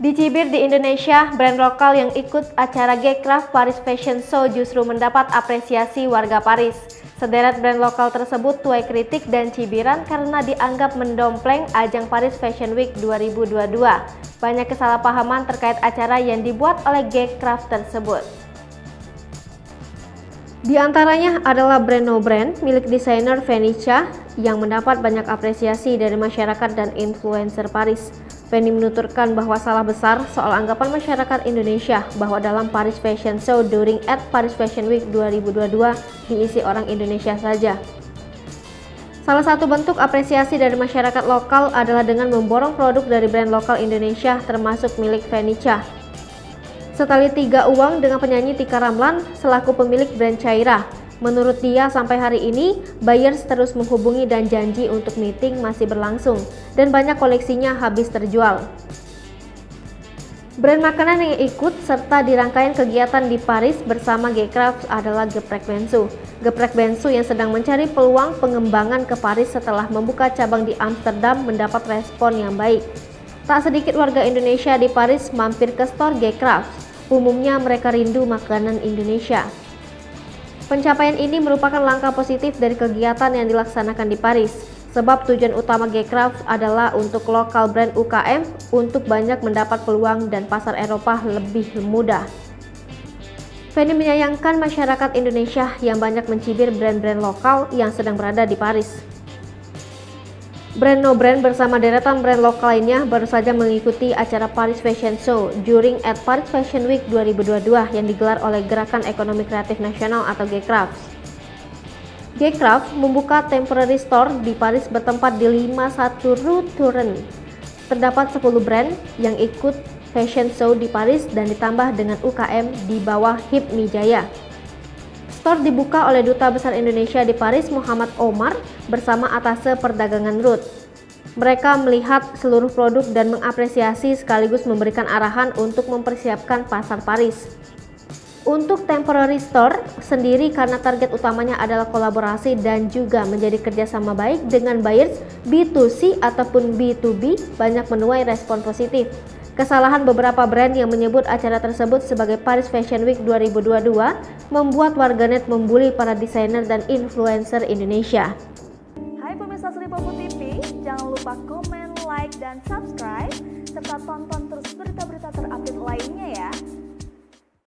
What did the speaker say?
Dicibir di Indonesia, brand lokal yang ikut acara G-Craft Paris Fashion Show justru mendapat apresiasi warga Paris. Sederet brand lokal tersebut tuai kritik dan cibiran karena dianggap mendompleng ajang Paris Fashion Week 2022. Banyak kesalahpahaman terkait acara yang dibuat oleh G-Craft tersebut. Di antaranya adalah brand No Brand milik desainer Venetia yang mendapat banyak apresiasi dari masyarakat dan influencer Paris. Penny menuturkan bahwa salah besar soal anggapan masyarakat Indonesia bahwa dalam Paris Fashion Show during at Paris Fashion Week 2022 diisi orang Indonesia saja. Salah satu bentuk apresiasi dari masyarakat lokal adalah dengan memborong produk dari brand lokal Indonesia termasuk milik Venetia. Setali tiga uang dengan penyanyi Tika Ramlan selaku pemilik brand Caira. Menurut dia sampai hari ini, buyers terus menghubungi dan janji untuk meeting masih berlangsung dan banyak koleksinya habis terjual. Brand makanan yang ikut serta di rangkaian kegiatan di Paris bersama G-Craft adalah Geprek Bensu. Geprek Bensu yang sedang mencari peluang pengembangan ke Paris setelah membuka cabang di Amsterdam mendapat respon yang baik. Tak sedikit warga Indonesia di Paris mampir ke store G-Craft. Umumnya mereka rindu makanan Indonesia. Pencapaian ini merupakan langkah positif dari kegiatan yang dilaksanakan di Paris, sebab tujuan utama G-Craft adalah untuk lokal brand UKM untuk banyak mendapat peluang dan pasar Eropa lebih mudah. Penny menyayangkan masyarakat Indonesia yang banyak mencibir brand-brand lokal yang sedang berada di Paris. Brand No Brand bersama deretan brand lokal lainnya baru saja mengikuti acara Paris Fashion Show during at Paris Fashion Week 2022 yang digelar oleh Gerakan Ekonomi Kreatif Nasional atau G-Craft. G-Craft membuka temporary store di Paris bertempat di 51 Rue Turenne. Terdapat 10 brand yang ikut fashion show di Paris dan ditambah dengan UKM di bawah Hipmi Jaya. Store dibuka oleh Duta Besar Indonesia di Paris Muhammad Omar bersama Atase Perdagangan Ruth. Mereka melihat seluruh produk dan mengapresiasi sekaligus memberikan arahan untuk mempersiapkan pasar Paris. Untuk temporary store sendiri karena target utamanya adalah kolaborasi dan juga menjadi kerjasama baik dengan buyers B2C ataupun B2B banyak menuai respon positif. Kesalahan beberapa brand yang menyebut acara tersebut sebagai Paris Fashion Week 2022 membuat warganet membuli para desainer dan influencer Indonesia. Hai pemirsa Sri Popo TV, jangan lupa komen, like, dan subscribe, serta tonton